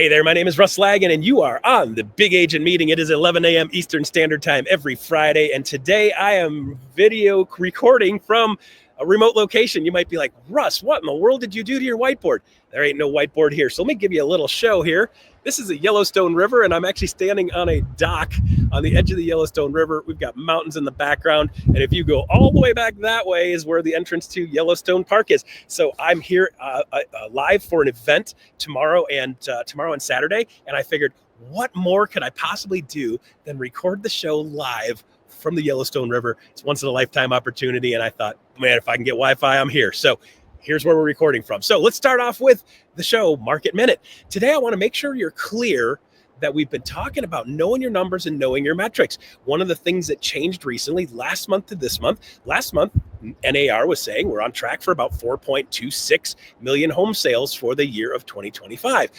Hey there, my name is Russ Lagan, and you are on the Big Agent Meeting. It is 11 a.m. Eastern Standard Time every Friday, and today I am video recording from a remote location. You might be like, Russ, what in the world did you do to your whiteboard? There ain't no whiteboard here, so let me give you a little show here. This is the Yellowstone River, and I'm actually standing on a dock on the edge of the Yellowstone River. We've got mountains in the background, and if you go all the way back that way is where the entrance to Yellowstone Park is. So I'm here live for an event tomorrow and Saturday, and I figured, what more could I possibly do than record the show live from the Yellowstone River? It's once in a lifetime opportunity, and I thought, man, if I can get Wi-Fi, I'm here. So here's where we're recording from. So let's start off with the show, Market Minute. Today, I want to make sure you're clear that we've been talking about knowing your numbers and knowing your metrics. One of the things that changed recently, last month to this month, last month, NAR was saying we're on track for about 4.26 million home sales for the year of 2025.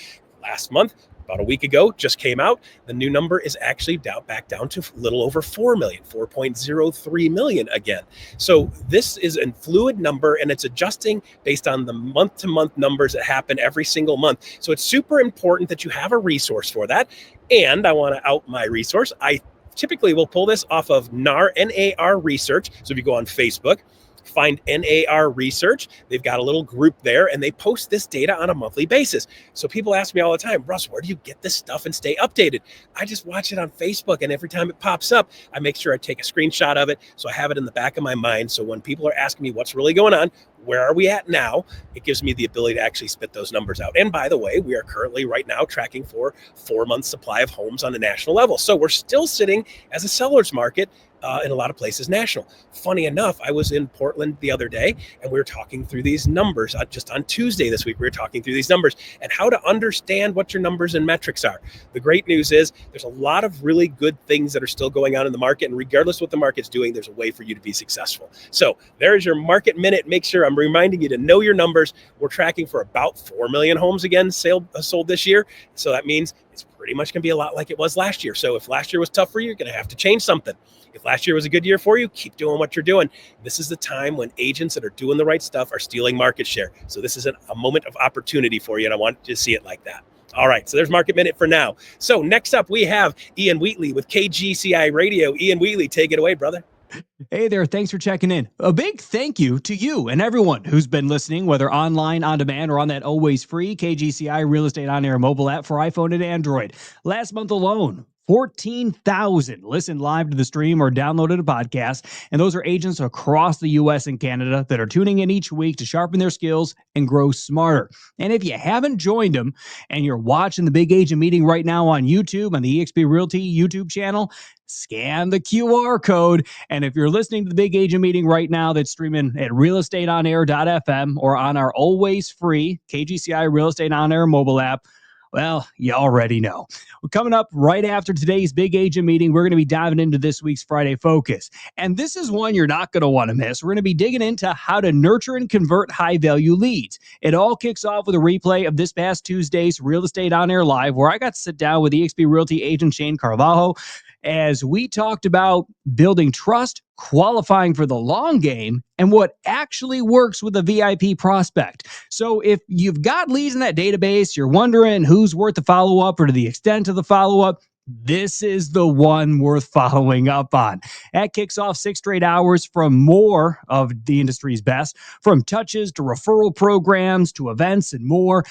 Last month, about a week ago, just came out. The new number is actually back down to a little over 4 million, 4.03 million again. So this is a fluid number, and it's adjusting based on the month-to-month numbers that happen every single month. So it's super important that you have a resource for that. And I want to out my resource. I typically will pull this off of NAR Research. So if you go on Facebook, find NAR Research. They've got a little group there, and they post this data on a monthly basis. So people ask me all the time, Russ, where do you get this stuff and stay updated? I just watch it on Facebook, and every time it pops up, I make sure I take a screenshot of it so I have it in the back of my mind. So when people are asking me what's really going on, where are we at now, it gives me the ability to actually spit those numbers out. And by the way, we are currently right now tracking for 4 months supply of homes on a national level. So we're still sitting as a seller's market in a lot of places national. Funny enough, I was in Portland the other day, and we were talking through these numbers. Just on Tuesday this week, we were talking through these numbers and how to understand what your numbers and metrics are. The great news is there's a lot of really good things that are still going on in the market, and regardless what the market's doing, there's a way for you to be successful. So there's your Market Minute. Make sure I'm reminding you to know your numbers. We're tracking for about 4 million homes again sold this year. So that means it's pretty much going to be a lot like it was last year. So if last year was tough for you, you're going to have to change something. If last year was a good year for you, keep doing what you're doing. This is the time when agents that are doing the right stuff are stealing market share. So this is a moment of opportunity for you, and I want you to see it like that. All right, so there's Market Minute for now. So next up, we have Ian Wheatley with KGCI Radio. Ian Wheatley, take it away, brother. Hey there, thanks for checking in. A big thank you to you and everyone who's been listening, whether online, on demand, or on that always free KGCI Real Estate On Air mobile app for iPhone and Android. Last month alone, 14,000 listened live to the stream or downloaded a podcast, and those are agents across the U.S. and Canada that are tuning in each week to sharpen their skills and grow smarter. And if you haven't joined them and you're watching the Big Agent Meeting right now on YouTube, on the eXp Realty YouTube channel, scan the QR code. And if you're listening to the Big Agent Meeting right now, that's streaming at realestateonair.fm or on our always free KGCI Real Estate On Air mobile app, well, you already know. Well, coming up right after today's Big Agent Meeting, we're going to be diving into this week's Friday Focus. And this is one you're not going to want to miss. We're going to be digging into how to nurture and convert high-value leads. It all kicks off with a replay of this past Tuesday's Real Estate On Air Live, where I got to sit down with eXp Realty agent Shane Carvalho as we talked about building trust, qualifying for the long game, and what actually works with a VIP prospect. So if you've got leads in that database, you're wondering who's worth the follow-up or to the extent of the follow-up, this is the one worth following up on. That kicks off 6 straight hours from more of the industry's best, from touches to referral programs to events and more.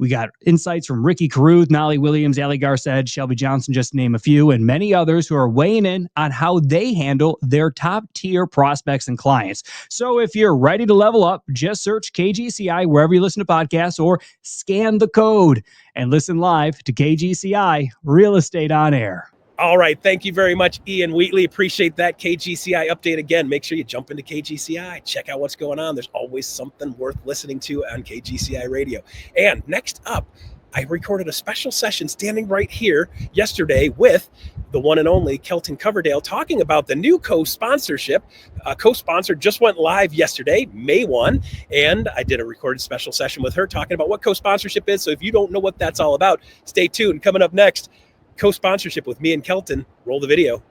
We got insights from Ricky Caruth, Nolly Williams, Ali Garced, Shelby Johnson, just to name a few, and many others who are weighing in on how they handle their top-tier prospects and clients. So if you're ready to level up, just search KGCI wherever you listen to podcasts or scan the code and listen live to KGCI Real Estate On Air. All right. Thank you very much, Ian Wheatley. Appreciate that KGCI update again. Make sure you jump into KGCI. Check out what's going on. There's always something worth listening to on KGCI Radio. And next up, I recorded a special session standing right here yesterday with the one and only Kelton Coverdale talking about the new co-sponsorship. Co-sponsor just went live yesterday, May 1, and I did a recorded special session with her talking about what co-sponsorship is. So if you don't know what that's all about, stay tuned. Coming up next, co-sponsorship with me and Kelton. Roll the video.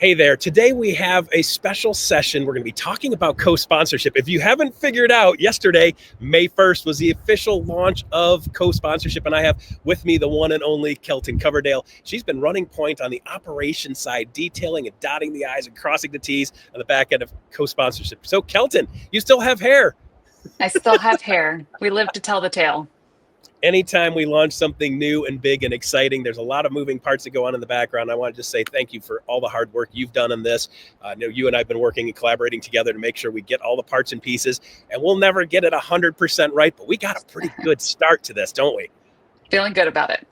Hey there. Today we have a special session. We're going to be talking about co-sponsorship. If you haven't figured out, yesterday, May 1st, was the official launch of co-sponsorship. And I have with me the one and only Kelton Coverdale. She's been running point on the operations side, detailing and dotting the I's and crossing the T's on the back end of co-sponsorship. So Kelton, you still have hair. I still have hair. We live to tell the tale. Anytime we launch something new and big and exciting, there's a lot of moving parts that go on in the background. I want to just say thank you for all the hard work you've done on this. I know you and I have been working and collaborating together to make sure we get all the parts and pieces, and we'll never get it 100% right, but we got a pretty good start to this, don't we? Feeling good about it.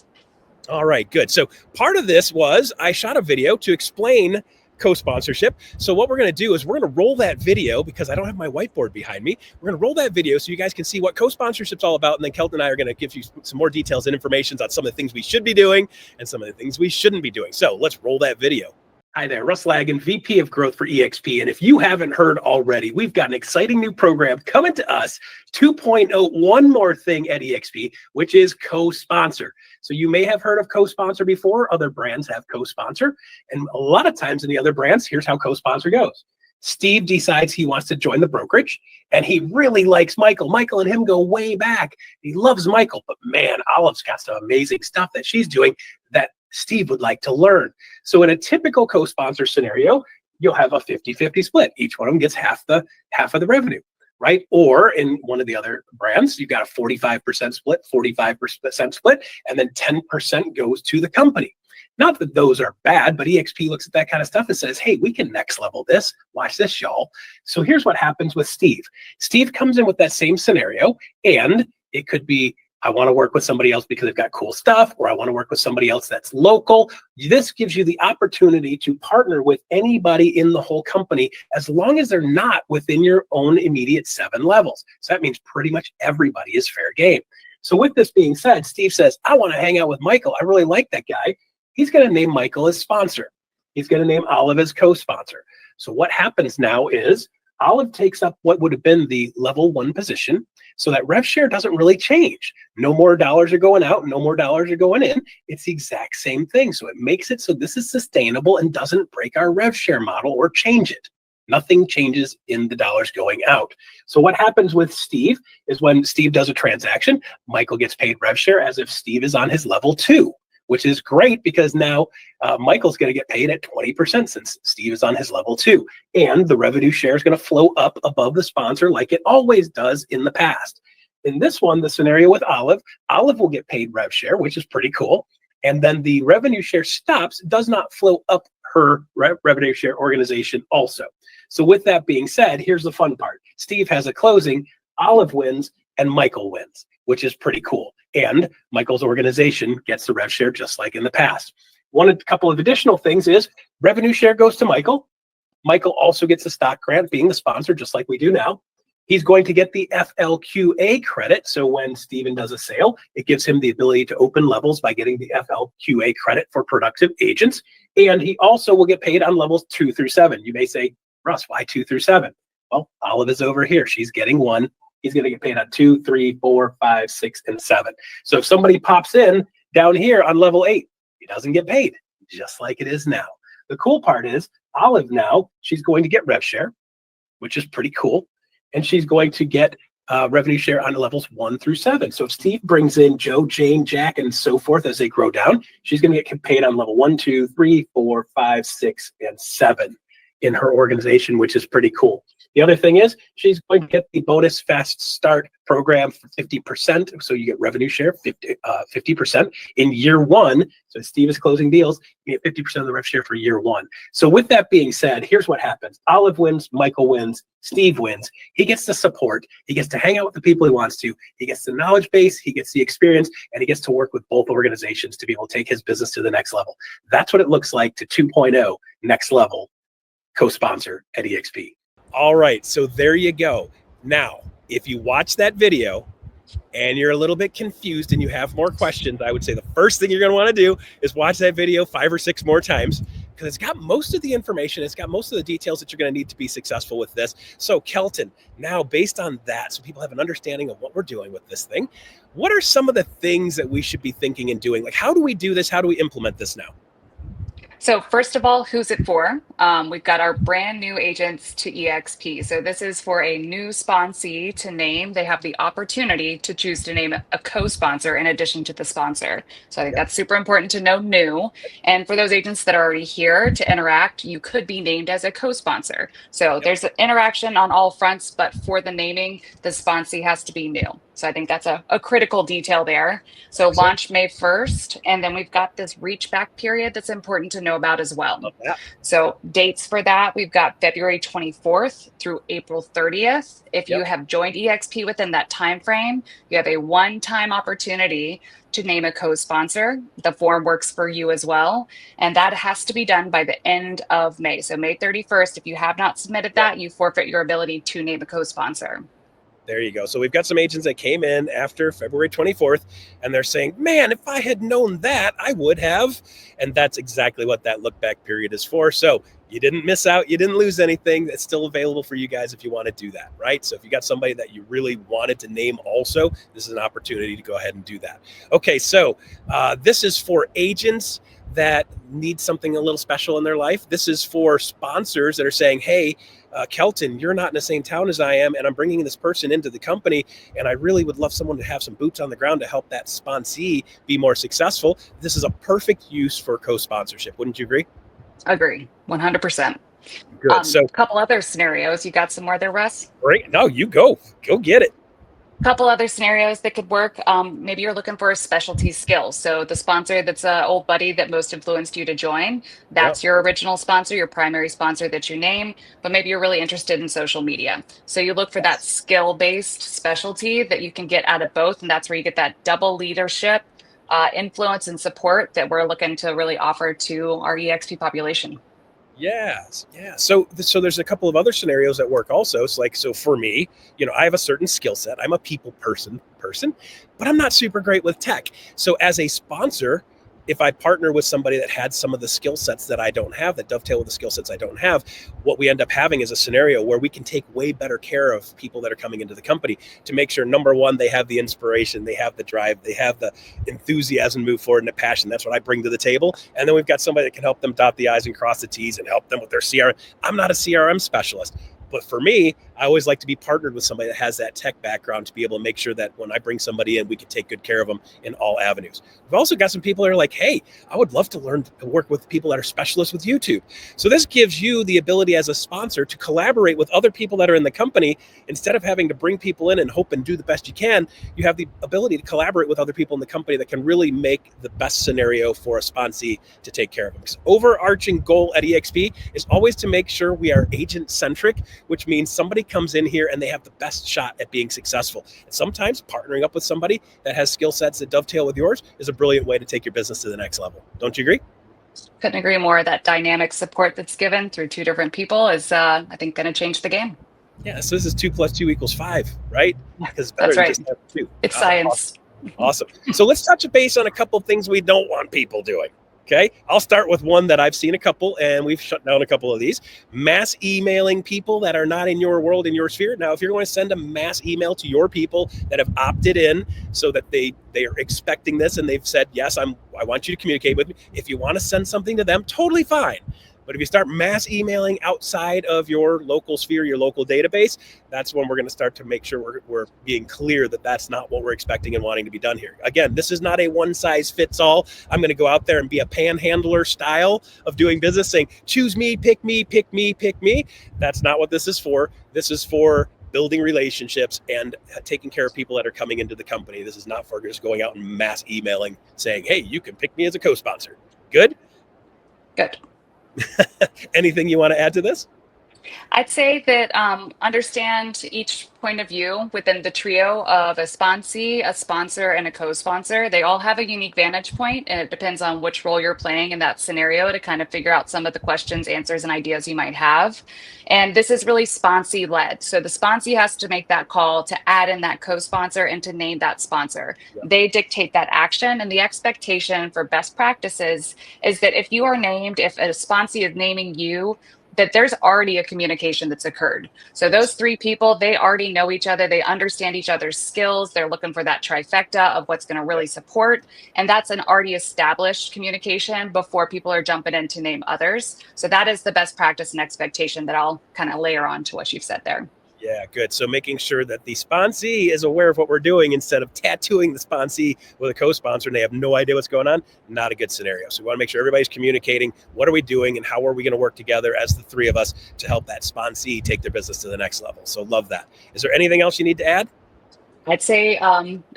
All right, good. So part of this was I shot a video to explain co-sponsorship. So what we're going to do is we're going to roll that video, because I don't have my whiteboard behind me. We're going to roll that video so you guys can see what co-sponsorship's all about. And then Kelton and I are going to give you some more details and information on some of the things we should be doing and some of the things we shouldn't be doing. So let's roll that video. Hi there, Russ Lagan, VP of Growth for EXP. And if you haven't heard already, we've got an exciting new program coming to us, 2.0, one more thing at EXP, which is co-sponsor. So you may have heard of co-sponsor before. Other brands have co-sponsor. And a lot of times in the other brands, here's how co-sponsor goes. Steve decides he wants to join the brokerage, and he really likes Michael. Michael and him go way back. He loves Michael, but man, Olive's got some amazing stuff that she's doing that Steve would like to learn. So in a typical co-sponsor scenario, you'll have a 50-50 split. Each one of them gets half of the revenue, right? Or in one of the other brands, you've got a 45% split, 45% split, and then 10% goes to the company. Not that those are bad, but EXP looks at that kind of stuff and says, hey, we can next level this. Watch this, y'all. So here's what happens with Steve. Steve comes in with that same scenario, and it could be, I want to work with somebody else because they've got cool stuff, or I want to work with somebody else that's local. This gives you the opportunity to partner with anybody in the whole company, as long as they're not within your own immediate 7 levels. So that means pretty much everybody is fair game. So with this being said, Steve says, I want to hang out with Michael. I really like that guy. He's going to name Michael as sponsor. He's going to name Olive as co-sponsor. So what happens now is Olive takes up what would have been the level 1 position. So that rev share doesn't really change. No more dollars are going out, no more dollars are going in. It's the exact same thing. So it makes it so this is sustainable and doesn't break our rev share model or change it. Nothing changes in the dollars going out. So what happens with Steve is when Steve does a transaction, Michael gets paid rev share as if Steve is on his level 2, which is great because now Michael's going to get paid at 20% since Steve is on his level 2. And the revenue share is going to flow up above the sponsor like it always does in the past. In this one, the scenario with Olive will get paid rev share, which is pretty cool. And then the revenue share stops, does not flow up her revenue share organization also. So with that being said, here's the fun part. Steve has a closing, Olive wins, and Michael wins, which is pretty cool. And Michael's organization gets the rev share just like in the past. A couple of additional things is revenue share goes to Michael. Michael also gets a stock grant being the sponsor, just like we do now. He's going to get the FLQA credit. So when Steven does a sale, it gives him the ability to open levels by getting the FLQA credit for productive agents. And he also will get paid on levels 2 through 7. You may say, Russ, why 2 through 7? Well, Olive is over here. She's getting 1. He's going to get paid on 2, 3, 4, 5, 6, and 7. So if somebody pops in down here on level 8, he doesn't get paid, just like it is now. The cool part is Olive now, she's going to get rev share, which is pretty cool. And she's going to get revenue share on levels 1 through 7. So if Steve brings in Joe, Jane, Jack, and so forth as they grow down, she's going to get paid on level 1, 2, 3, 4, 5, 6, and 7 in her organization, which is pretty cool. The other thing is she's going to get the bonus fast start program for 50%. So you get revenue share 50% in year 1. So Steve is closing deals, you get 50% of the rev share for year 1. So with that being said, here's what happens. Olive wins, Michael wins, Steve wins. He gets the support. He gets to hang out with the people he wants to. He gets the knowledge base, he gets the experience, and he gets to work with both organizations to be able to take his business to the next level. That's what it looks like to 2.0 next level co-sponsor at EXP. All right, so there you go. Now, if you watch that video and you're a little bit confused and you have more questions, I would say the first thing you're going to want to do is watch that video 5 or 6 more times, because it's got most of the information. It's got most of the details that you're going to need to be successful with this. So Kelton, now based on that, so people have an understanding of what we're doing with this thing, what are some of the things that we should be thinking and doing? Like, how do we do this? How do we implement this now? So first of all, who's it for? We've got our brand new agents to EXP. So this is for a new sponsee to name. They have the opportunity to choose to name a co-sponsor in addition to the sponsor. So I think Yep. that's super important to know new. And for those agents that are already here to interact, you could be named as a co-sponsor. So Yep. there's an interaction on all fronts, but for the naming, the sponsee has to be new. So I think that's a critical detail there. So Excellent. launch May 1st. And then we've got this reach back period that's important to know about as well. Love that. So dates for that, we've got February 24th through April 30th. If you Yep. have joined EXP within that time frame, you have a one-time opportunity to name a co-sponsor. The form works for you as well. And that has to be done by the end of May. So May 31st, if you have not submitted Yep. that, you forfeit your ability to name a co-sponsor. There you go. So we've got some agents that came in after February 24th, and they're saying, man, if I had known that, I would have. And that's exactly what that look back period is for. So you didn't miss out. You didn't lose anything. It's still available for you guys if you want to do that, right? So if you got somebody that you really wanted to name also, this is an opportunity to go ahead and do that. Okay, so this is for agents that need something a little special in their life. This is for sponsors that are saying, hey, Kelton, you're not in the same town as I am, and I'm bringing this person into the company, and I really would love someone to have some boots on the ground to help that sponsee be more successful. This is a perfect use for co-sponsorship. Wouldn't you agree? Agree, 100%. Good. So, A couple other scenarios. You got some more there, Russ? great. No, you go get it. Couple other scenarios that could work. Maybe you're looking for a specialty skill. So the sponsor that's an old buddy that most influenced you to join, Yep. that's your original sponsor, your primary sponsor that you name, but maybe you're really interested in social media. So you look for that skill-based specialty that you can get out of both. And that's where you get that double leadership, influence and support that we're looking to really offer to our EXP population. Yes, yeah. So there's a couple of other scenarios that work also. So for me, I have a certain skill set. I'm a people person, but I'm not super great with tech. So as a sponsor, if I partner with somebody that had some of the skill sets that I don't have, that dovetail with the skill sets I don't have, what we end up having is a scenario where we can take way better care of people that are coming into the company to make sure, number one, they have the inspiration, they have the drive, they have the enthusiasm, move forward, and the passion. That's what I bring to the table. And then we've got somebody that can help them dot the I's and cross the T's and help them with their CRM. I'm not a CRM specialist. But for me, I always like to be partnered with somebody that has that tech background to be able to make sure that when I bring somebody in, we can take good care of them in all avenues. We've also got some people that are like, hey, I would love to learn to work with people that are specialists with YouTube. So this gives you the ability as a sponsor to collaborate with other people that are in the company. Instead of having to bring people in and hope and do the best you can, you have the ability to collaborate with other people in the company that can really make the best scenario for a sponsee to take care of them. Because overarching goal at EXP is always to make sure we are agent-centric, which means somebody comes in here and they have the best shot at being successful. And sometimes partnering up with somebody that has skill sets that dovetail with yours is a brilliant way to take your business to the next level. Don't you agree? Couldn't agree more. That dynamic support that's given through two different people is, I think, going to change the game. Yeah, so this is 2 + 2 = 5, right? Because That's right. just have two. It's science. Awesome. So let's touch base on a couple of things we don't want people doing. Okay, I'll start with one that I've seen a couple, and we've shut down a couple of these. Mass emailing people that are not in your world, in your sphere. Now, if you're going to send a mass email to your people that have opted in so that they are expecting this and they've said, yes, I want you to communicate with me. If you want to send something to them, totally fine. But if you start mass emailing outside of your local sphere, your local database, that's when we're going to start to make sure we're being clear that that's not what we're expecting and wanting to be done here. Again, this is not a one size fits all. I'm going to go out there and be a panhandler style of doing business saying, choose me, pick me, pick me, pick me. That's not what this is for. This is for building relationships and taking care of people that are coming into the company. This is not for just going out and mass emailing saying, hey, you can pick me as a co-sponsor. Good? Good. Anything you want to add to this? I'd say that understand each point of view within the trio of a sponsee, a sponsor, and a co-sponsor. They all have a unique vantage point, and it depends on which role you're playing in that scenario to kind of figure out some of the questions, answers, and ideas you might have. And this is really sponsee led. So the sponsee has to make that call to add in that co-sponsor and to name that sponsor. Yeah. They dictate that action, and the expectation for best practices is that if you are named, if a sponsee is naming you, that there's already a communication that's occurred. So those three people, they already know each other. They understand each other's skills. They're looking for that trifecta of what's going to really support. And that's an already established communication before people are jumping in to name others. So that is the best practice and expectation that I'll kind of layer on to what you've said there. Yeah, good. So making sure that the sponsee is aware of what we're doing instead of tattooing the sponsee with a co-sponsor and they have no idea what's going on, not a good scenario. So we want to make sure everybody's communicating what are we doing and how are we going to work together as the three of us to help that sponsee take their business to the next level. So love that. Is there anything else you need to add? I'd say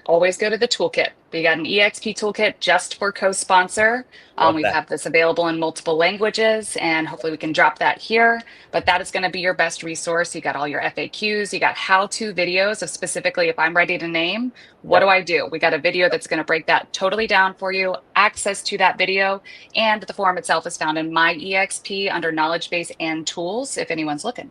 always go to the toolkit. We got an EXP toolkit just for co-sponsor. We have this available in multiple languages, and hopefully we can drop that here. But that is going to be your best resource. You got all your FAQs, you got how-to videos of specifically if I'm ready to name, what do I do? We got a video that's going to break that totally down for you, access to that video, and the form itself is found in my EXP under knowledge base and tools if anyone's looking.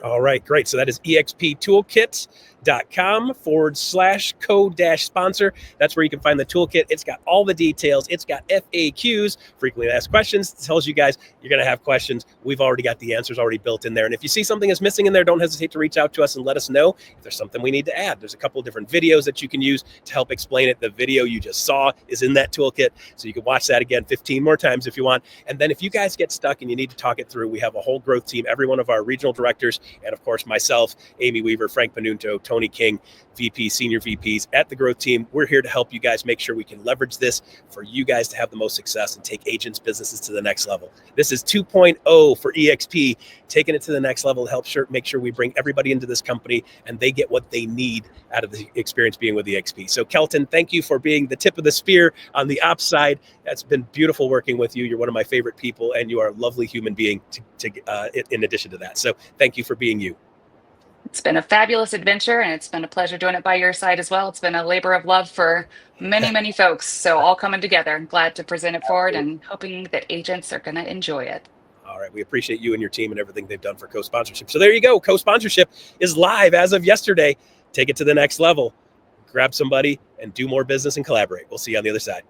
All right, great. So that is exptoolkit.com/co-sponsor. That's where you can find the toolkit. It's got all the details. It's got FAQs, frequently asked questions. It tells you guys you're going to have questions. We've already got the answers already built in there. And if you see something is missing in there, don't hesitate to reach out to us and let us know if there's something we need to add. There's a couple of different videos that you can use to help explain it. The video you just saw is in that toolkit, so you can watch that again 15 more times if you want. And then if you guys get stuck and you need to talk it through, we have a whole growth team, every one of our regional directors, and of course myself, Amy Weaver, Frank Panunto, Tony King, VP, senior VPs at the growth team. We're here to help you guys make sure we can leverage this for you guys to have the most success and take agents' businesses to the next level. This is 2.0 for EXP, taking it to the next level to help make sure we bring everybody into this company and they get what they need out of the experience being with EXP. So Kelton, thank you for being the tip of the spear on the ops side. That's been beautiful working with you. You're one of my favorite people and you are a lovely human being in addition to that. So thank you for being you. It's been a fabulous adventure, and it's been a pleasure doing it by your side as well. It's been a labor of love for many, many folks. So all coming together. I'm glad to present it forward and hoping that agents are going to enjoy it. All right. We appreciate you and your team and everything they've done for co-sponsorship. So there you go. Co-sponsorship is live as of yesterday. Take it to the next level. Grab somebody and do more business and collaborate. We'll see you on the other side.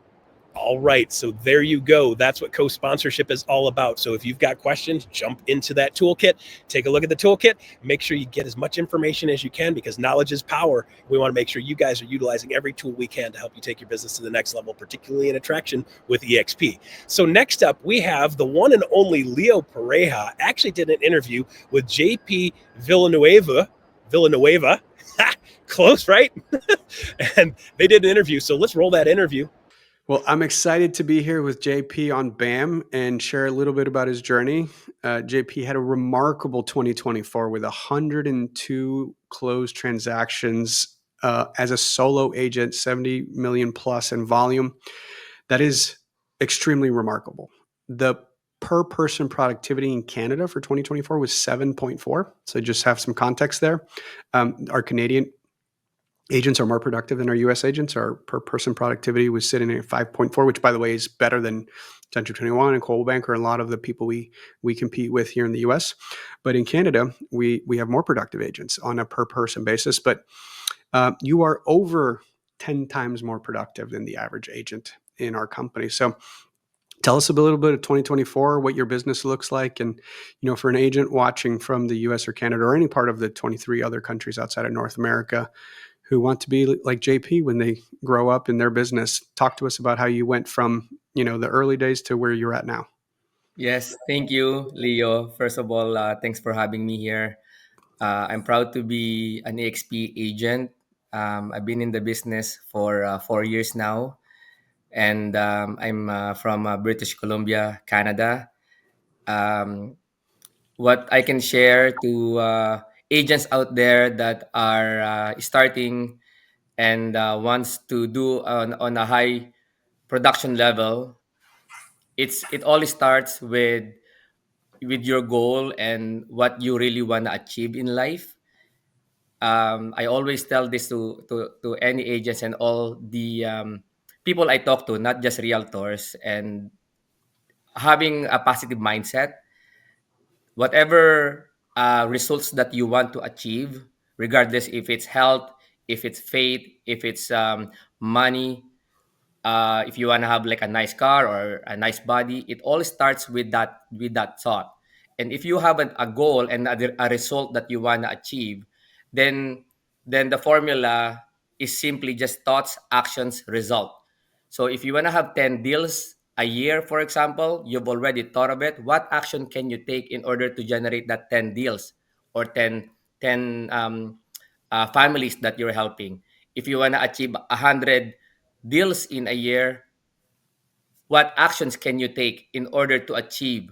All right, so there you go. That's what co-sponsorship is all about. So if you've got questions, jump into that toolkit, take a look at the toolkit, make sure you get as much information as you can because knowledge is power. We want to make sure you guys are utilizing every tool we can to help you take your business to the next level, particularly in attraction with EXP. So next up, we have the one and only Leo Pareja. Actually did an interview with JP Villanueva. Close, right? And they did an interview. So let's roll that interview. Well, I'm excited to be here with JP on BAM and share a little bit about his journey. JP had a remarkable 2024 with 102 closed transactions as a solo agent, 70 million plus in volume. That is extremely remarkable. The per person productivity in Canada for 2024 was 7.4. So just have some context there. Our Canadian agents are more productive than our U.S. agents. Our per person productivity was sitting at 5.4, which, by the way, is better than Century 21 and Coldwell Banker, a lot of the people we compete with here in the U.S. But in Canada, we have more productive agents on a per person basis. But you are over 10 times more productive than the average agent in our company. So tell us a little bit of 2024, what your business looks like. And, for an agent watching from the U.S. or Canada or any part of the 23 other countries outside of North America, who want to be like JP when they grow up in their business. Talk to us about how you went from, the early days to where you're at now. Yes, thank you, Leo. First of all, thanks for having me here. I'm proud to be an EXP agent. I've been in the business for 4 years now, and I'm from British Columbia, Canada. What I can share to agents out there that are starting and wants to do on a high production level, it all starts with your goal and what you really want to achieve in life. I always tell this to any agents and all the people I talk to, not just realtors, and having a positive mindset. Whatever results that you want to achieve, regardless if it's health, if it's faith, if it's money, if you want to have like a nice car or a nice body, it all starts with that thought. And if you have a goal and a result that you want to achieve, then the formula is simply just thoughts, actions, result. So if you want to have 10 deals a year, for example, you've already thought of it. What action can you take in order to generate that 10 deals or 10 families that you're helping? If you want to achieve 100 deals in a year, what actions can you take in order to achieve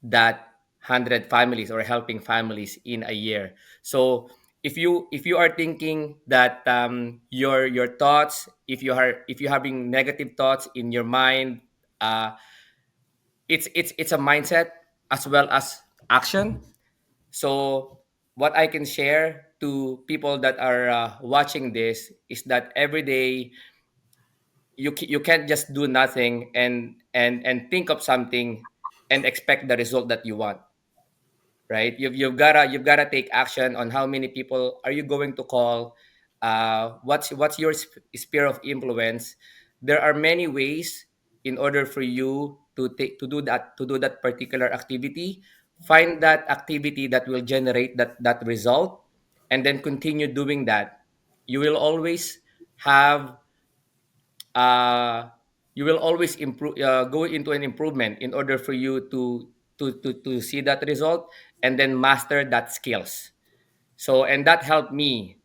that 100 families or helping families in a year? So if you are thinking that your thoughts, if you're having negative thoughts in your mind, uh, it's a mindset as well as action. So what I can share to people that are watching this is that every day you can't just do nothing and think of something and expect the result that you want, right? You've gotta take action on how many people are you going to call. What's your sphere of influence? There are many ways in order for you to do that particular activity. Find that activity that will generate that result, and then continue doing that. You will always have uh, you will always improve, go into an improvement in order for you to see that result and then master that skills. So and that helped me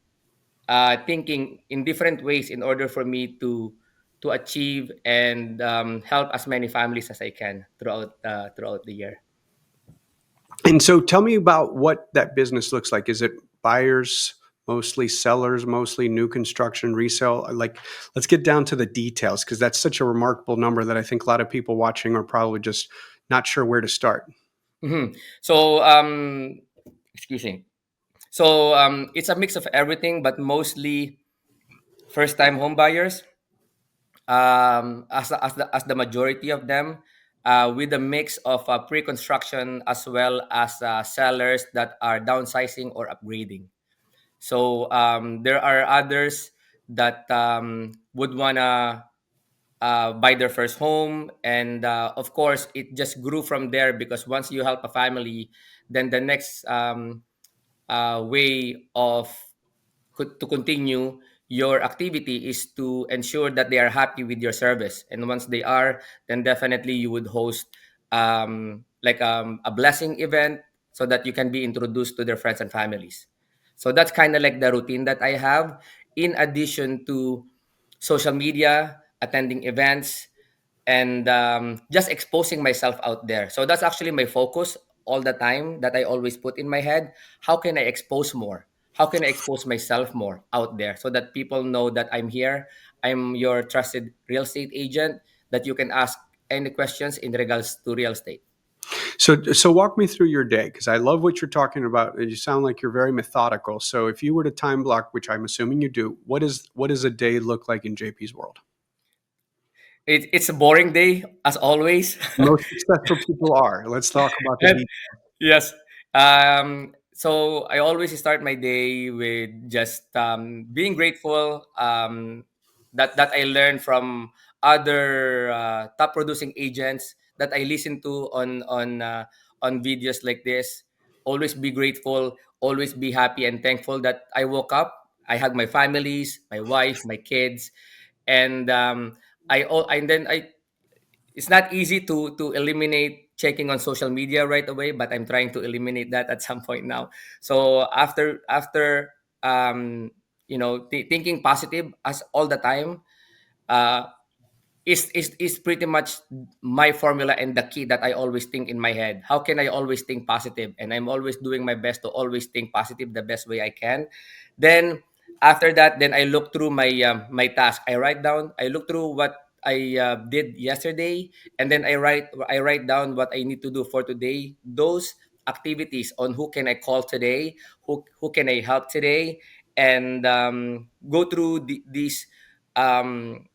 thinking in different ways in order for me to achieve and help as many families as I can throughout the year. And so tell me about what that business looks like. Is it buyers, mostly sellers, mostly new construction, resale? Like, let's get down to the details because that's such a remarkable number that I think a lot of people watching are probably just not sure where to start. So excuse me. So it's a mix of everything, but mostly first time home buyers, as the majority of them, with a mix of pre-construction as well as sellers that are downsizing or upgrading. So there are others that would wanna buy their first home, and of course, it just grew from there because once you help a family, then the next way of to continue your activity is to ensure that they are happy with your service. And once they are, then definitely you would host like a blessing event so that you can be introduced to their friends and families. So that's kind of like the routine that I have, in addition to social media, attending events, and just exposing myself out there. So that's actually my focus all the time that I always put in my head. How can I expose more? How can I expose myself more out there so that people know that I'm here? I'm your trusted real estate agent that you can ask any questions in regards to real estate. So walk me through your day because I love what you're talking about. You sound like you're very methodical. So if you were to time block, which I'm assuming you do, what does a day look like in JP's world? It's a boring day as always. Most successful people are. Let's talk about the And details. yes. So I always start my day with just being grateful that I learned from other top producing agents that I listen to on videos like this. Always be grateful. Always be happy and thankful that I woke up. I had my families, my wife, my kids, and and then I it's not easy to eliminate checking on social media right away, but I'm trying to eliminate that at some point now. So after thinking positive as all the time, uh is pretty much my formula and the key that I always think in my head. How can I always think positive? And I'm always doing my best to always think positive the best way I can. Then after that, then I look through my task. I look through what I did yesterday, and then I write down what I need to do for today. Those activities on who can I call today, who can I help today, and go through these um,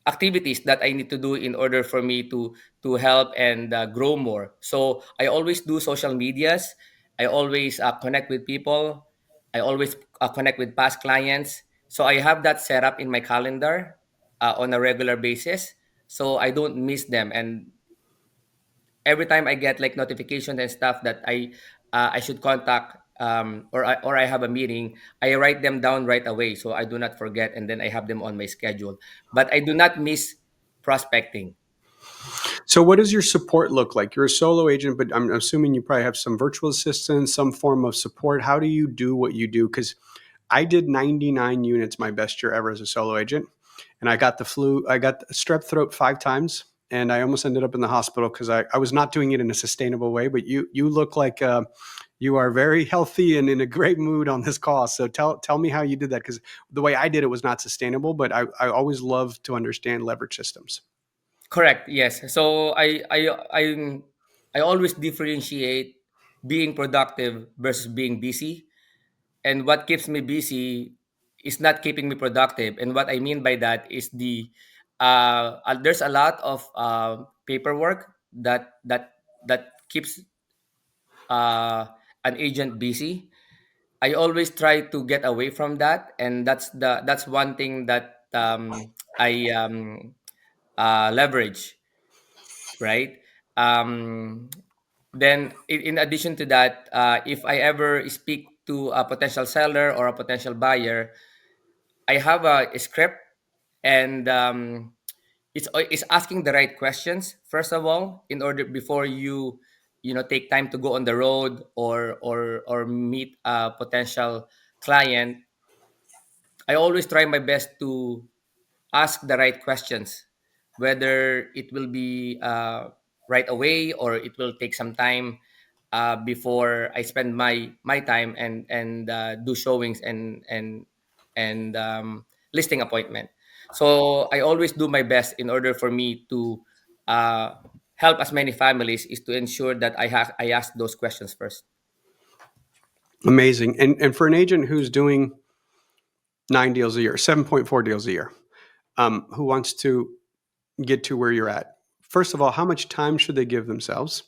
activities that I need to do in order for me to help and grow more. So I always do social medias. I always connect with people. I always connect with past clients. So I have that set up in my calendar on a regular basis, so I don't miss them. every time I get like notifications and stuff that I should contact or I have a meeting, I write them down right away so I do not forget, and then I have them on my schedule. But I do not miss prospecting. So what does your support look like? You're a solo agent, but I'm assuming you probably have some virtual assistants, some form of support. How do you do what you do? Because I did 99 units my best year ever as a solo agent, and I got the flu. I got strep throat 5 times, and I almost ended up in the hospital because I was not doing it in a sustainable way. But you look like you are very healthy and in a great mood on this call. So tell me how you did that, because the way I did it was not sustainable. But I always love to understand leverage systems. Correct. Yes. So I always differentiate being productive versus being busy. And what keeps me busy is not keeping me productive. And what I mean by that is there's a lot of paperwork that keeps an agent busy. I always try to get away from that, and that's one thing that I leverage, right? Um, then, in addition to that, if I ever speak to a potential seller or a potential buyer, I have a script, and it's asking the right questions first of all, in order before you take time to go on the road or meet a potential client. I always try my best to ask the right questions, whether it will be right away or it will take some time before I spend my time and do showings and listing appointment. So I always do my best in order for me to uh, help as many families, is to ensure that I ask those questions first. Amazing. And for an agent who's doing 9 deals a year, 7.4 deals a year, who wants to get to where you're at, first of all, how much time should they give themselves?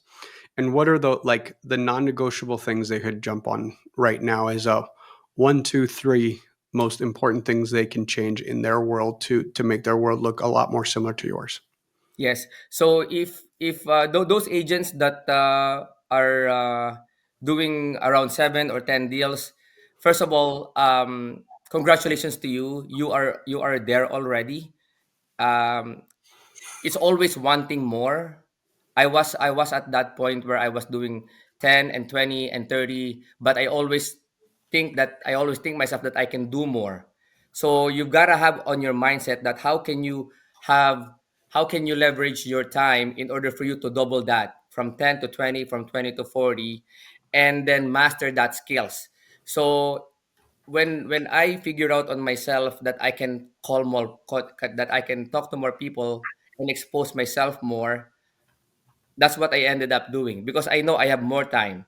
And what are the non-negotiable things they could jump on right now as a 1, 2, 3 most important things they can change in their world to make their world look a lot more similar to yours? Yes. So if those agents that are doing around 7 or 10 deals, first of all, congratulations to you. You are there already. Um, it's always wanting more. I was at that point where I was doing 10 and 20 and 30, but I always think myself that I can do more. So you've got to have on your mindset that have how can you leverage your time in order for you to double that from 10 to 20, from 20 to 40, and then master that skills. So when I figured out on myself that I can that I can talk to more people and expose myself more, that's what I ended up doing because I know I have more time.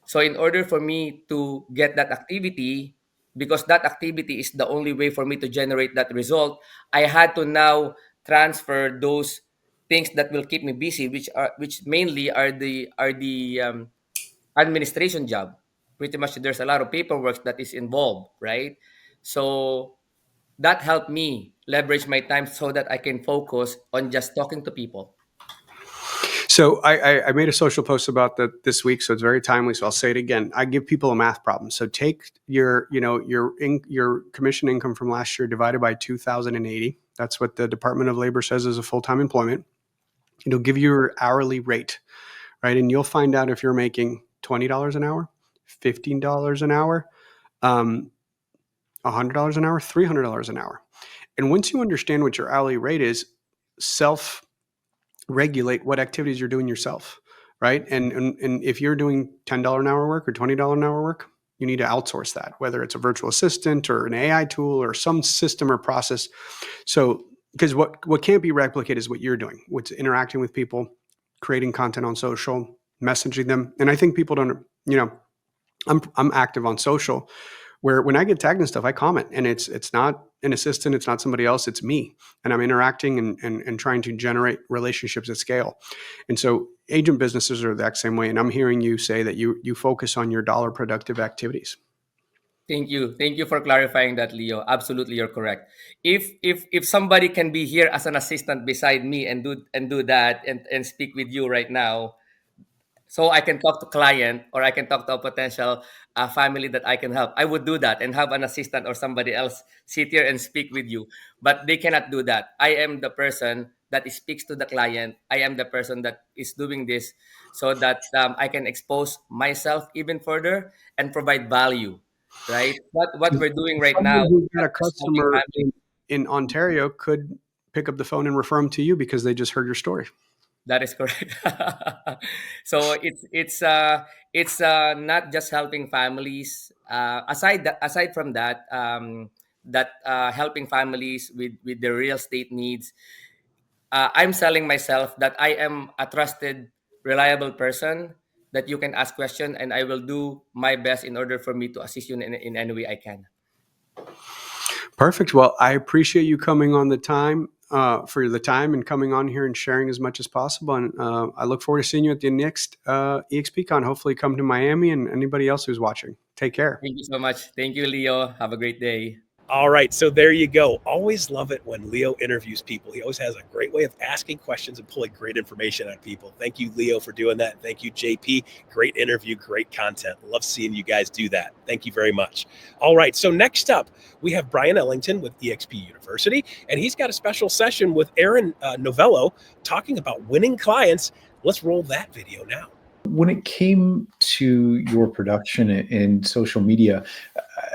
So in order for me to get that activity, because that activity is the only way for me to generate that result, I had to now transfer those things that will keep me busy, which mainly are the administration job. Pretty much, there's a lot of paperwork that is involved, right? So that helped me leverage my time so that I can focus on just talking to people. So I made a social post about that this week, so it's very timely. So I'll say it again. I give people a math problem. So take your commission income from last year divided by 2,080. That's what the Department of Labor says is a full-time employment. It'll give you your hourly rate, right? And you'll find out if you're making $20 an hour, $15 an hour, $100 an hour, $300 an hour. And once you understand what your hourly rate is, self regulate what activities you're doing yourself, right? And if you're doing $10 an hour work or $20 an hour work, you need to outsource that, whether it's a virtual assistant or an AI tool or some system or process. So, because what can't be replicated is what you're doing, what's interacting with people, creating content on social, messaging them. And I think people don't, I'm active on social, where when I get tagged and stuff, I comment, and it's not an assistant, it's not somebody else, it's me, and I'm interacting and trying to generate relationships at scale. And so agent businesses are the exact same way. And I'm hearing you say that you focus on your dollar productive activities. Thank you for clarifying that, Leo. Absolutely, you're correct. If somebody can be here as an assistant beside me and do that and speak with you right now, so I can talk to client, or I can talk to a potential family that I can help. I would do that and have an assistant or somebody else sit here and speak with you. But they cannot do that. I am the person that speaks to the client. I am the person that is doing this so that I can expose myself even further and provide value, right? What we're doing right now Someone is who's got not a just helping customer families. in Ontario could pick up the phone and refer them to you because they just heard your story. That is correct. So it's not just helping families. Aside from that, helping families with their real estate needs, I'm selling myself that I am a trusted, reliable person that you can ask question, and I will do my best in order for me to assist you in any way I can. Perfect. Well, I appreciate you coming on the time for the time and coming on here and sharing as much as possible. And I look forward to seeing you at the next EXPCon. Hopefully, come to Miami, and anybody else who's watching. Take care. Thank you so much. Thank you, Leo. Have a great day. All right, so there you go. Always love it when Leo interviews people. He always has a great way of asking questions and pulling great information out of people. Thank you, Leo, for doing that. Thank you, JP. Great interview, great content. Love seeing you guys do that. Thank you very much. All right, so next up, we have Bryon Ellington with eXp University, and he's got a special session with Aaron Novello talking about winning clients. Let's roll that video now. When it came to your production in social media,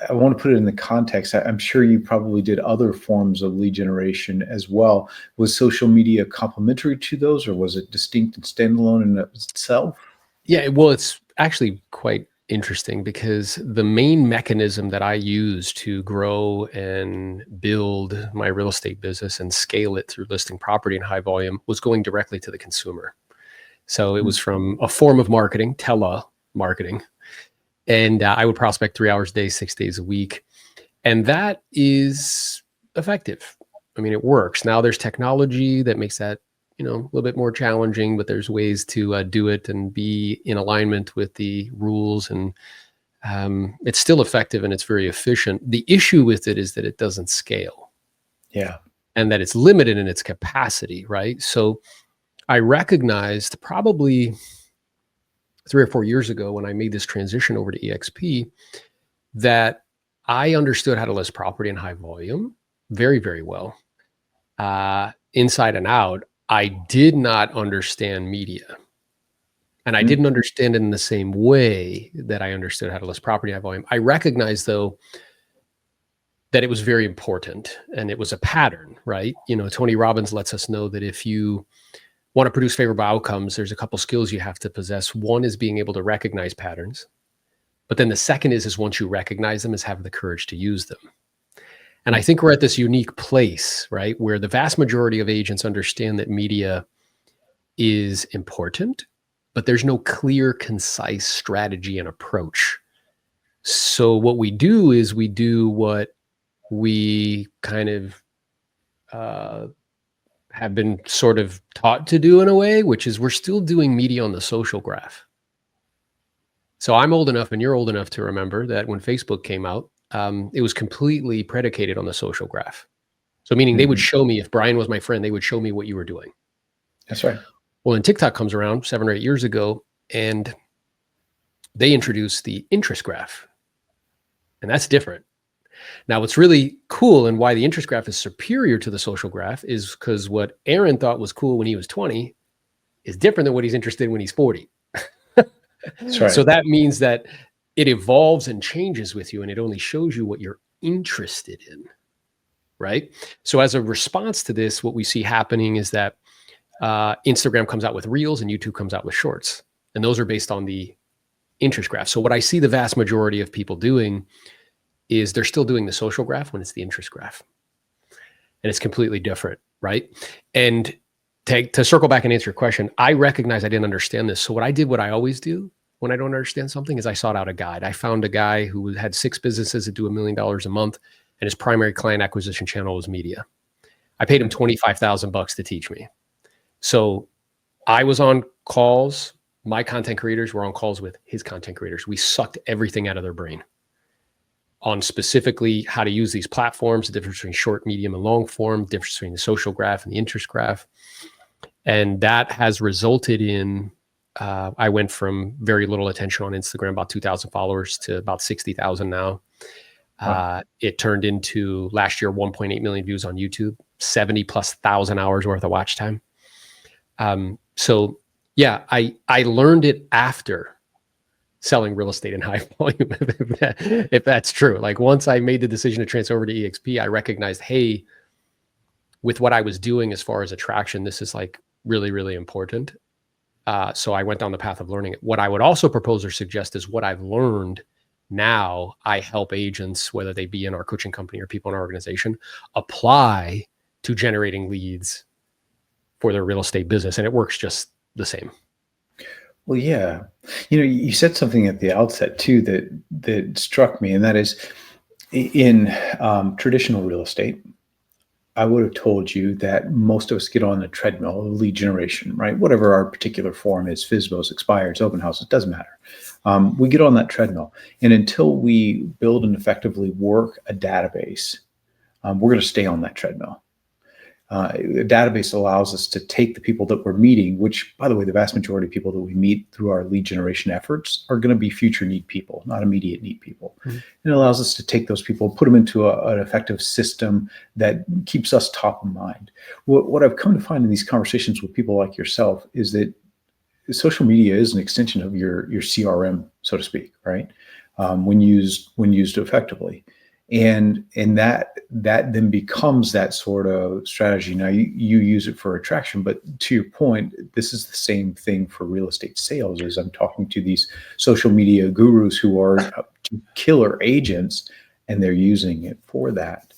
I want to put it in the context. I'm sure you probably did other forms of lead generation as well. Was social media complementary to those, or was it distinct and standalone in itself? Yeah, well, it's actually quite interesting because the main mechanism that I use to grow and build my real estate business and scale it through listing property in high volume was going directly to the consumer. So it was from a form of marketing, telemarketing. And I would prospect 3 hours a day, 6 days a week. And that is effective. I mean, it works. Now there's technology that makes that, a little bit more challenging, but there's ways to do it and be in alignment with the rules. And it's still effective and it's very efficient. The issue with it is that it doesn't scale. Yeah. And that it's limited in its capacity, right? So I recognized probably 3 or 4 years ago when I made this transition over to EXP that I understood how to list property in high volume very, very well, inside and out. I did not understand media, and I didn't understand it in the same way that I understood how to list property in high volume. I recognized, though, that it was very important and it was a pattern, right? Tony Robbins lets us know that if you want to produce favorable outcomes, there's a couple skills you have to possess. One is being able to recognize patterns. But then the second is once you recognize them, is have the courage to use them. And I think we're at this unique place, right, where the vast majority of agents understand that media is important, but there's no clear, concise strategy and approach. So what we do is we do what we kind of have been sort of taught to do in a way, which is we're still doing media on the social graph. So I'm old enough and you're old enough to remember that when Facebook came out, it was completely predicated on the social graph. So meaning they would show me, if Bryon was my friend, they would show me what you were doing. That's right. Well, then TikTok comes around 7 or 8 years ago and they introduced the interest graph. And that's different. Now, what's really cool and why the interest graph is superior to the social graph is because what Aaron thought was cool when he was 20 is different than what he's interested in when he's 40. That's right. So that means that it evolves and changes with you, and it only shows you what you're interested in, right? So as a response to this, what we see happening is that Instagram comes out with Reels and YouTube comes out with Shorts, and those are based on the interest graph. So what I see the vast majority of people doing is they're still doing the social graph when it's the interest graph. And it's completely different, right? And to circle back and answer your question, I recognize I didn't understand this. So what I did, what I always do when I don't understand something, is I sought out a guide. I found a guy who had 6 businesses that do $1 million a month, and his primary client acquisition channel was media. I paid him $25,000 to teach me. So I was on calls. My content creators were on calls with his content creators. We sucked everything out of their brain on specifically how to use these platforms, the difference between short, medium, and long form, difference between the social graph and the interest graph. And that has resulted in I went from very little attention on Instagram, about 2,000 followers, to about 60,000 now. It turned into last year 1.8 million views on YouTube, 70,000+ hours worth of watch time. So yeah, I learned it after selling real estate in high volume, if that's true. Like once I made the decision to transfer over to EXP, I recognized, hey, with what I was doing as far as attraction, this is like really, really important. So I went down the path of learning it. What I would also propose or suggest is what I've learned now, I help agents, whether they be in our coaching company or people in our organization, apply to generating leads for their real estate business. And it works just the same. Well, yeah. You said something at the outset too that struck me, and that is in traditional real estate, I would have told you that most of us get on the treadmill of lead generation, right? Whatever our particular form is, FSBOs, expireds, open houses, doesn't matter. We get on that treadmill. And until we build and effectively work a database, we're going to stay on that treadmill. A database allows us to take the people that we're meeting, which, by the way, the vast majority of people that we meet through our lead generation efforts are going to be future need people, not immediate need people. Mm-hmm. And it allows us to take those people, put them into an effective system that keeps us top of mind. What I've come to find in these conversations with people like yourself is that social media is an extension of your CRM, so to speak, right? When used effectively. And that then becomes that sort of strategy. Now you use it for attraction, but to your point, this is the same thing for real estate sales. As I'm talking to these social media gurus who are killer agents, and they're using it for that.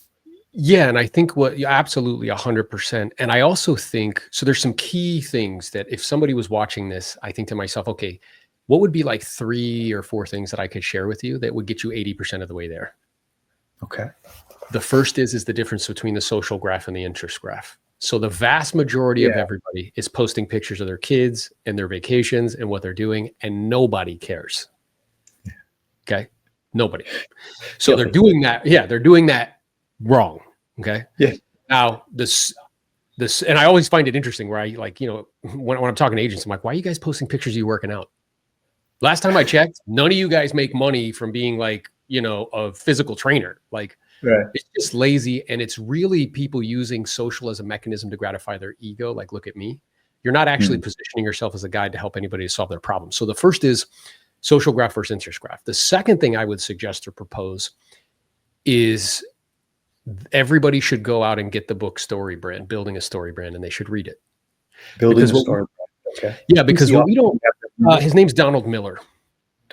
Yeah, and I think absolutely 100%. And I also think, so there's some key things that if somebody was watching this, I think to myself, okay, what would be like 3 or 4 things that I could share with you that would get you 80% of the way there? Okay. The first is the difference between the social graph and the interest graph. So the vast majority of everybody is posting pictures of their kids and their vacations and what they're doing, and nobody cares. Okay. Nobody. So they're doing that. Yeah. They're doing that wrong. Okay. Yeah. Now this, and I always find it interesting where I like, when I'm talking to agents, I'm like, why are you guys posting pictures of you working out? Last time I checked, none of you guys make money from being like, a physical trainer. Like, right. It's just lazy. And it's really people using social as a mechanism to gratify their ego. Like, look at me. You're not actually positioning yourself as a guide to help anybody to solve their problem. So the first is social graph versus interest graph. The second thing I would suggest or propose is everybody should go out and get the book Story Brand, Building a Story Brand, and they should read it. Building a Story Brand. Okay. Yeah, because what we don't, his name's Donald Miller.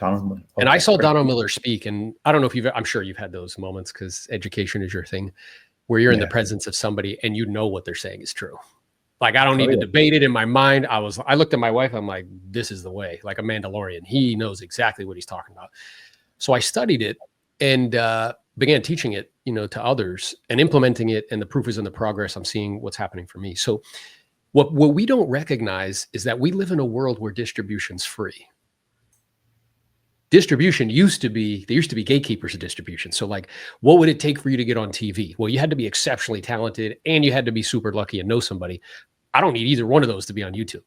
Okay. And I saw Donald Miller speak, and I don't know if I'm sure you've had those moments because education is your thing, where you're in the presence of somebody and you know what they're saying is true. Like, I don't need to debate it in my mind. I looked at my wife, I'm like, this is the way, like a Mandalorian. He knows exactly what he's talking about. So I studied it and began teaching it, to others and implementing it. And the proof is in the progress. I'm seeing what's happening for me. So what we don't recognize is that we live in a world where distribution's free. Distribution there used to be gatekeepers of distribution. So like, what would it take for you to get on TV? Well, you had to be exceptionally talented and you had to be super lucky and know somebody. I don't need either one of those to be on YouTube.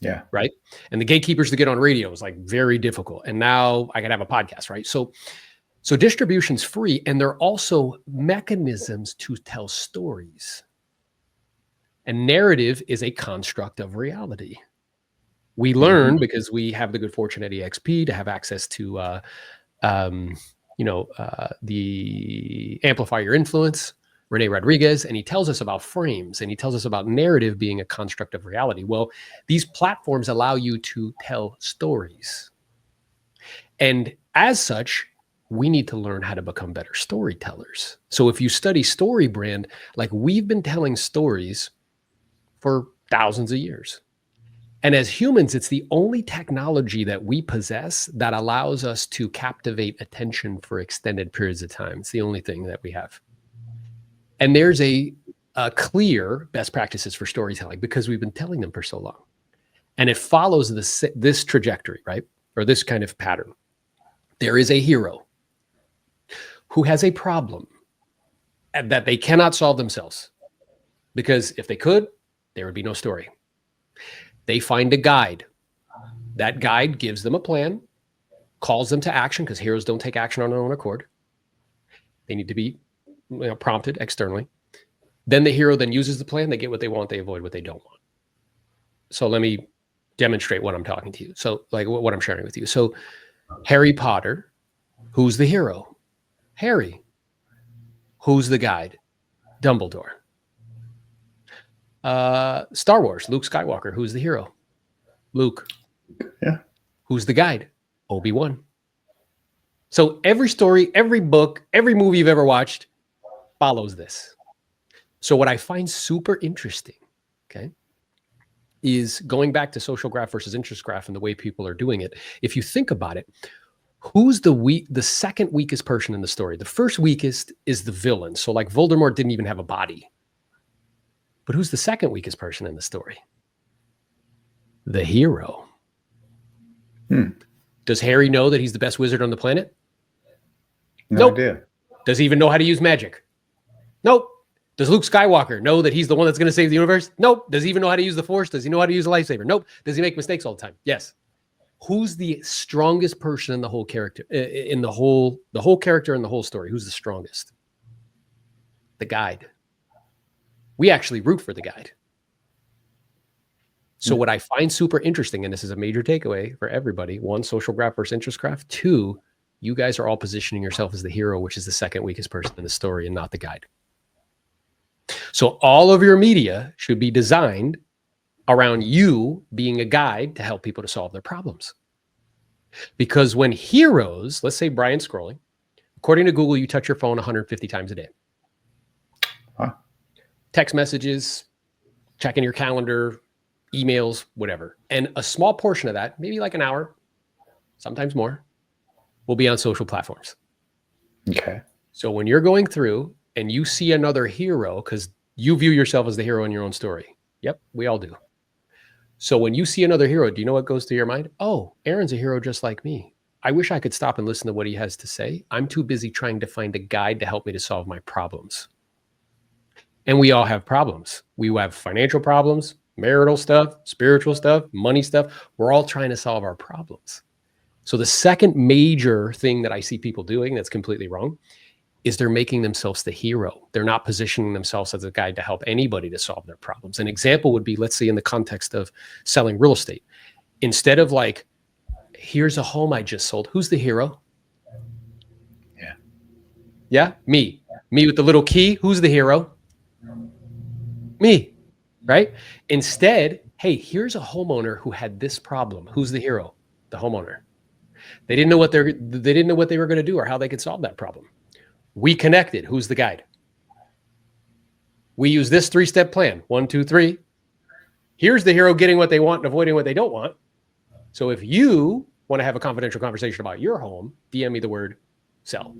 Yeah. Right. And the gatekeepers to get on radio is like very difficult. And now I can have a podcast, right? So distribution's free. And there are also mechanisms to tell stories. And narrative is a construct of reality. We learn because we have the good fortune at EXP to have access to, the Amplify Your Influence, Rene Rodriguez, and he tells us about frames and he tells us about narrative being a construct of reality. Well, these platforms allow you to tell stories. And as such, we need to learn how to become better storytellers. So if you study Story Brand, like we've been telling stories for thousands of years. And as humans, it's the only technology that we possess that allows us to captivate attention for extended periods of time. It's the only thing that we have. And there's a clear best practices for storytelling because we've been telling them for so long. And it follows this trajectory, right? Or this kind of pattern. There is a hero who has a problem that they cannot solve themselves. Because if they could, there would be no story. They find a guide That guide gives them a plan, calls them to action, because heroes don't take action on their own accord. They need to be prompted externally. Then the hero then uses the plan. They get what they want. They avoid what they don't want. So let me demonstrate what I'm talking to you. So like what I'm sharing with you. So Harry Potter, who's the hero? Harry. Who's the guide? Dumbledore. Star Wars, Luke Skywalker, who's the hero? Luke. Yeah. Who's the guide? Obi-Wan. So every story, every book, every movie you've ever watched follows this. So what I find super interesting, okay, is going back to social graph versus interest graph and the way people are doing it. If you think about it, who's the second weakest person in the story? The first weakest is the villain. So like Voldemort didn't even have a body. But who's the second weakest person in the story? The hero. Does Harry know that he's the best wizard on the planet? No Nope. idea. Does he even know how to use magic? Nope. Does Luke Skywalker know that he's the one that's going to save the universe? Nope. Does he even know how to use the Force? Does he know how to use a lightsaber? Nope. Does he make mistakes all the time? Yes. Who's the strongest person in the whole character, in the whole character in the whole story? Who's the strongest? The guide. We actually root for the guide. So what I find super interesting, and this is a major takeaway for everybody, one, social graph versus interest graph. Two, you guys are all positioning yourself as the hero, which is the second weakest person in the story and not the guide. So all of your media should be designed around you being a guide to help people to solve their problems. Because when heroes, let's say Bryon scrolling, according to Google, you touch your phone 150 times a day. Huh. Text messages, checking your calendar, emails, whatever. And a small portion of that, maybe like an hour, sometimes more, will be on social platforms. Okay. So when you're going through and you see another hero, because you view yourself as the hero in your own story. Yep, we all do. So when you see another hero, do you know what goes through your mind? Oh, Aaron's a hero just like me. I wish I could stop and listen to what he has to say. I'm too busy trying to find a guide to help me to solve my problems. And we all have problems. We have financial problems, marital stuff, spiritual stuff, money stuff. We're all trying to solve our problems. So the second major thing that I see people doing that's completely wrong is they're making themselves the hero. They're not positioning themselves as a guide to help anybody to solve their problems. An example would be, let's say in the context of selling real estate, instead of like, here's a home I just sold. Who's the hero? Yeah. Yeah, me. Me with the little key. Who's the hero? Me, right? Instead, hey, here's a homeowner who had this problem. Who's the hero? The homeowner. They didn't know what they were going to do or how they could solve that problem. We connected. Who's the guide? We use this 3-step plan. 1, 2, 3. Here's the hero getting what they want and avoiding what they don't want. So if you want to have a confidential conversation about your home, DM me the word sell.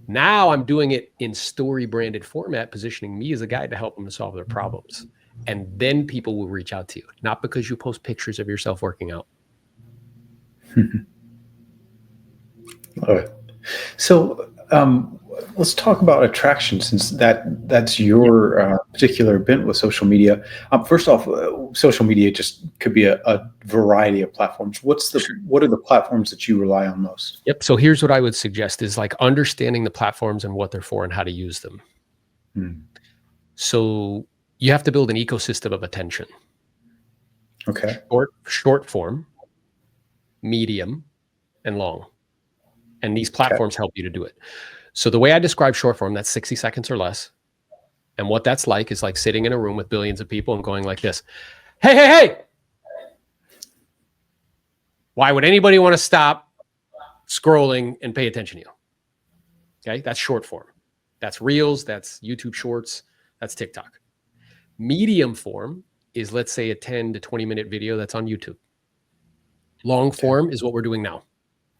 Now I'm doing it in story branded format, positioning me as a guide to help them to solve their problems. And then people will reach out to you, not because you post pictures of yourself working out. Love it. So let's talk about attraction, since that's your particular bent with social media. First off, social media just could be a variety of platforms. What are the platforms that you rely on most? Yep. So here's what I would suggest is like understanding the platforms and what they're for and how to use them. So you have to build an ecosystem of attention. Okay. Short form, medium, and long. And these platforms help you to do it. So the way I describe short form, that's 60 seconds or less. And what that's like is like sitting in a room with billions of people and going like this. Hey, hey, hey. Why would anybody want to stop scrolling and pay attention to you? Okay, that's short form. That's Reels, that's YouTube Shorts, that's TikTok. Medium form is, let's say, a 10 to 20 minute video that's on YouTube. Long form is what we're doing now.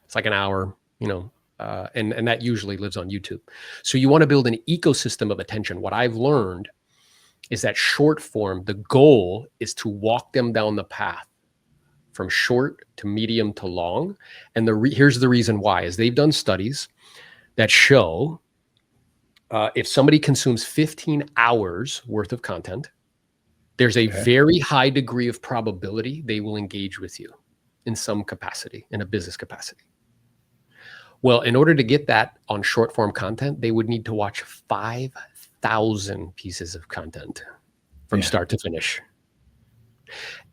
It's like an hour, and that usually lives on YouTube. So you want to build an ecosystem of attention. What I've learned is that short form, the goal is to walk them down the path from short to medium to long. And here's the reason why, is they've done studies that show if somebody consumes 15 hours worth of content, there's a very high degree of probability they will engage with you. in some capacity, in a business capacity. Well, in order to get that on short form content, they would need to watch 5,000 pieces of content from start to finish.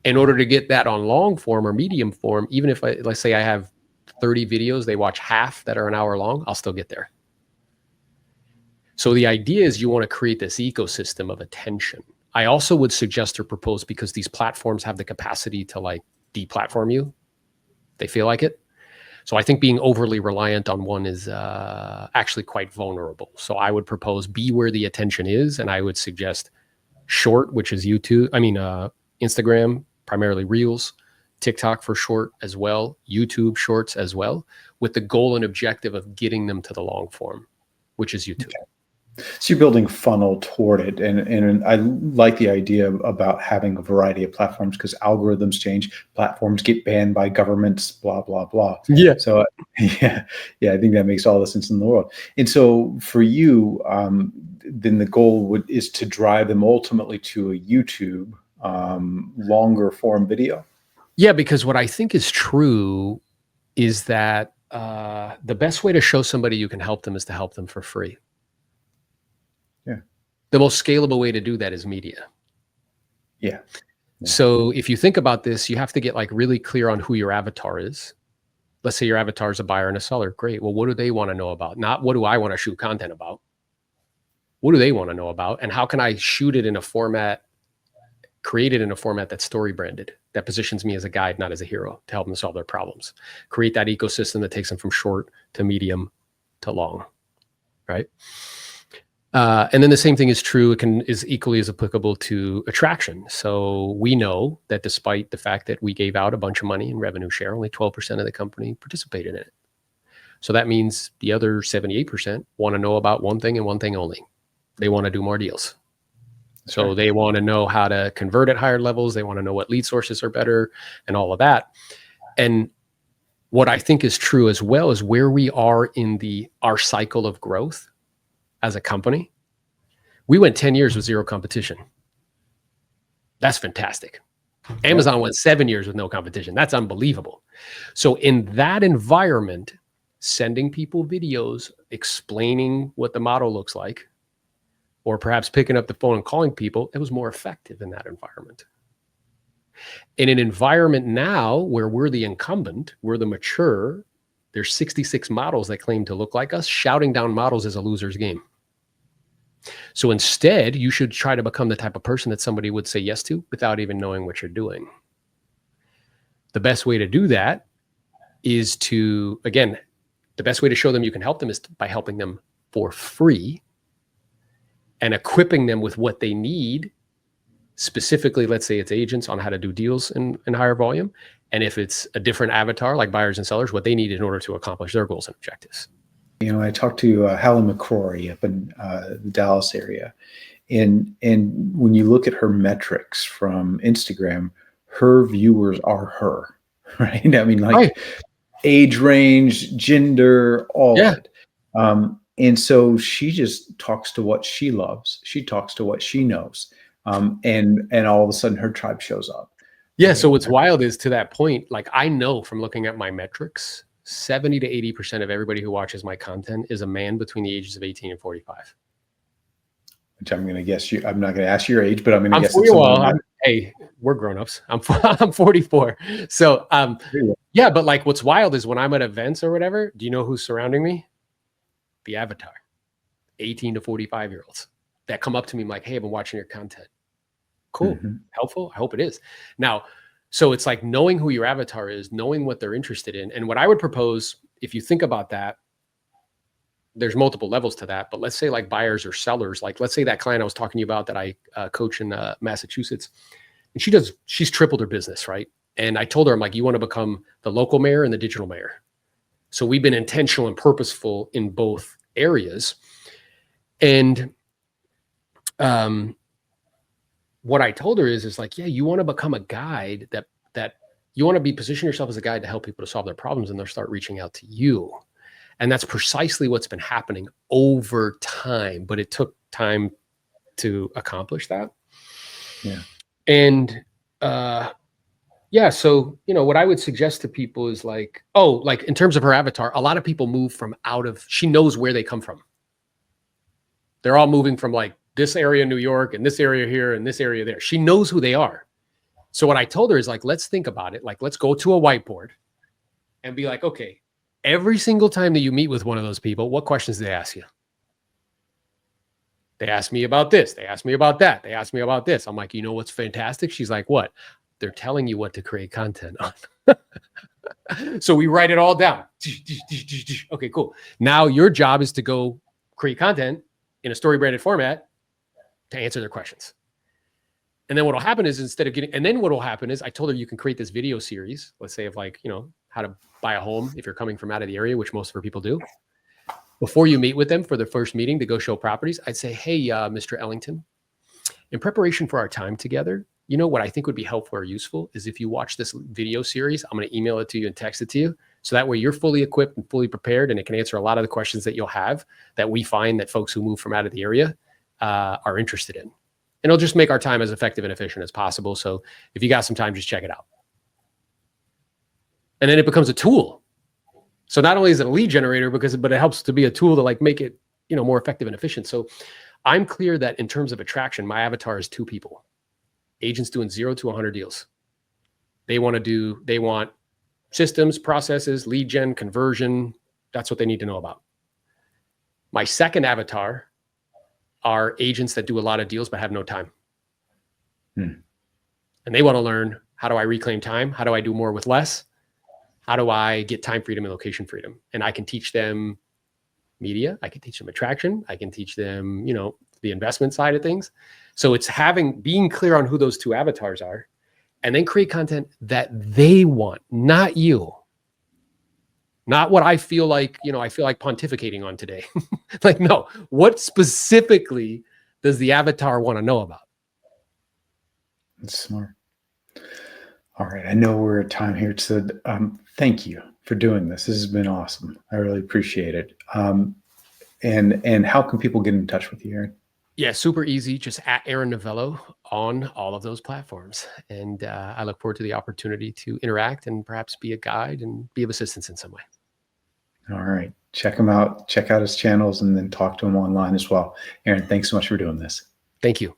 In order to get that on long form or medium form, even if let's say I have 30 videos, they watch half that are an hour long, I'll still get there. So the idea is you want to create this ecosystem of attention. I also would suggest or propose, because these platforms have the capacity to like deplatform you, they feel like it. So I think being overly reliant on one is actually quite vulnerable. So I would propose be where the attention is. And I would suggest short, which is Instagram, primarily Reels, TikTok for short as well, YouTube Shorts as well, with the goal and objective of getting them to the long form, which is YouTube. Okay. So you're building funnel toward it. And I like the idea about having a variety of platforms, because algorithms change, platforms get banned by governments, blah, blah, blah. Yeah. So I think that makes all the sense in the world. And so for you, then the goal is to drive them ultimately to a YouTube longer form video. Yeah, because what I think is true is that the best way to show somebody you can help them is to help them for free. Yeah. The most scalable way to do that is media. Yeah. So if you think about this, you have to get like really clear on who your avatar is. Let's say your avatar is a buyer and a seller. Great. Well, what do they want to know about? Not what do I want to shoot content about? What do they want to know about? And how can I shoot it in a format, create it in a format that's story branded, that positions me as a guide, not as a hero, to help them solve their problems. Create that ecosystem that takes them from short to medium to long, right? And then the same thing is true. Is equally as applicable to attraction. So we know that despite the fact that we gave out a bunch of money in revenue share, only 12% of the company participated in it. So that means the other 78% want to know about one thing and one thing only. They want to do more deals. So they want to know how to convert at higher levels. They want to know what lead sources are better and all of that. And what I think is true as well is where we are in our cycle of growth as a company. We went 10 years with zero competition. That's fantastic. Amazon went 7 years with no competition. That's unbelievable. So in that environment, sending people videos explaining what the model looks like, or perhaps picking up the phone and calling people, it was more effective in that environment. In an environment now where we're the incumbent, we're the mature, there's 66 models that claim to look like us, shouting down models is a loser's game. So instead, you should try to become the type of person that somebody would say yes to without even knowing what you're doing. The best way to do that is to, again, the best way to show them you can help them is by helping them for free and equipping them with what they need. Specifically, let's say it's agents on how to do deals in higher volume. And if it's a different avatar, like buyers and sellers, what they need in order to accomplish their goals and objectives. You know, I talked to Hallie McCrory up in the Dallas area. And when you look at her metrics from Instagram, her viewers are her, right? I mean, like age range, gender, all of it. And so she just talks to what she loves. She talks to what she knows. And all of a sudden her tribe shows up. Yeah. So what's wild is, to that point, like I know from looking at my metrics, 70 to 80% of everybody who watches my content is a man between the ages of 18 and 45. Which I'm going to guess you, I'm not going to ask your age, but I'm going to guess. Hey, we're grownups. I'm 44. So, yeah, but like what's wild is when I'm at events or whatever, do you know who's surrounding me? The avatar, 18 to 45-year-olds that come up to me like, hey, I've been watching your content. Cool. Helpful. I hope it is. Now, so it's like knowing who your avatar is, knowing what they're interested in. And what I would propose, if you think about that, there's multiple levels to that. But let's say like buyers or sellers, like let's say that client I was talking to you about that I coach in Massachusetts, and she's tripled her business, right? And I told her, I'm like, you want to become the local mayor and the digital mayor. So we've been intentional and purposeful in both areas. And what I told her is like, yeah, you want to become a guide that you want to position yourself as a guide to help people to solve their problems, and they'll start reaching out to you. And that's precisely what's been happening over time, but it took time to accomplish that. Yeah. And Yeah. So, what I would suggest to people is like, like in terms of her avatar, a lot of people move from she knows where they come from. They're all moving from like this area in New York and this area here and this area there. She knows who they are. So what I told her is like, let's think about it. Like, let's go to a whiteboard and be like, okay, every single time that you meet with one of those people, what questions do they ask you? They ask me about this. They ask me about that. They ask me about this. I'm like, what's fantastic? She's like, what? They're telling you what to create content on. So we write it all down. Okay, cool. Now your job is to go create content in a story branded format to answer their questions. And then what will happen is I told her you can create this video series, let's say of like, how to buy a home if you're coming from out of the area, which most of our people do. Before you meet with them for the first meeting to go show properties, I'd say, hey, Mr. Ellington, in preparation for our time together, what I think would be helpful or useful is if you watch this video series, I'm going to email it to you and text it to you. So that way you're fully equipped and fully prepared, and it can answer a lot of the questions that you'll have that we find that folks who move from out of the area are interested in. And it'll just make our time as effective and efficient as possible. So if you got some time, just check it out. And then it becomes a tool. So not only is it a lead generator, but it helps to be a tool to like make it, more effective and efficient. So I'm clear that in terms of attraction, my avatar is 2 people. Agents doing 0 to 100 deals. They want systems, processes, lead gen, conversion. That's what they need to know about. My second avatar are agents that do a lot of deals but have no time. And they want to learn, how do I reclaim time? How do I do more with less? How do I get time freedom and location freedom? And I can teach them media. I can teach them attraction. I can teach them, the investment side of things. So it's being clear on who those 2 avatars are, and then create content that they want, not you. Not what I feel like, I feel like pontificating on today. Like, no, what specifically does the avatar want to know about? That's smart. All right. I know we're at time here. So thank you for doing this. This has been awesome. I really appreciate it. And how can people get in touch with you, Aaron? Yeah, super easy. Just at Aaron Novello on all of those platforms. And I look forward to the opportunity to interact and perhaps be a guide and be of assistance in some way. All right. Check him out. Check out his channels and then talk to him online as well. Aaron, thanks so much for doing this. Thank you.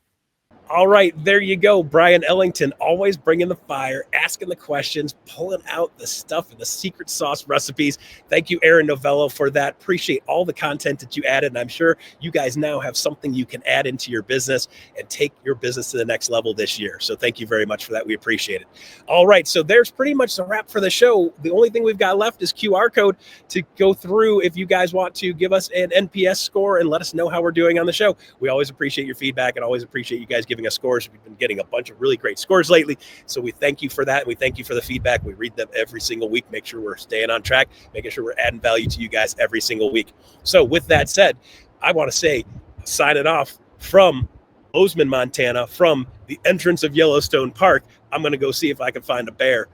All right, there you go. Bryon Ellington, always bringing the fire, asking the questions, pulling out the stuff and the secret sauce recipes. Thank you, Aaron Novello, for that. Appreciate all the content that you added. And I'm sure you guys now have something you can add into your business and take your business to the next level this year. So thank you very much for that. We appreciate it. All right, so there's pretty much the wrap for the show. The only thing we've got left is QR code to go through if you guys want to give us an NPS score and let us know how we're doing on the show. We always appreciate your feedback and always appreciate you guys giving us scores. We've been getting a bunch of really great scores lately. So we thank you for that. And we thank you for the feedback. We read them every single week. Make sure we're staying on track, making sure we're adding value to you guys every single week. So with that said, I want to say, signing off from Bozeman, Montana, from the entrance of Yellowstone Park. I'm going to go see if I can find a bear.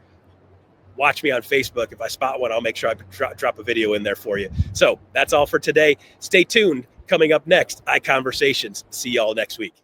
Watch me on Facebook. If I spot one, I'll make sure I drop a video in there for you. So that's all for today. Stay tuned. Coming up next, iConversations. See y'all next week.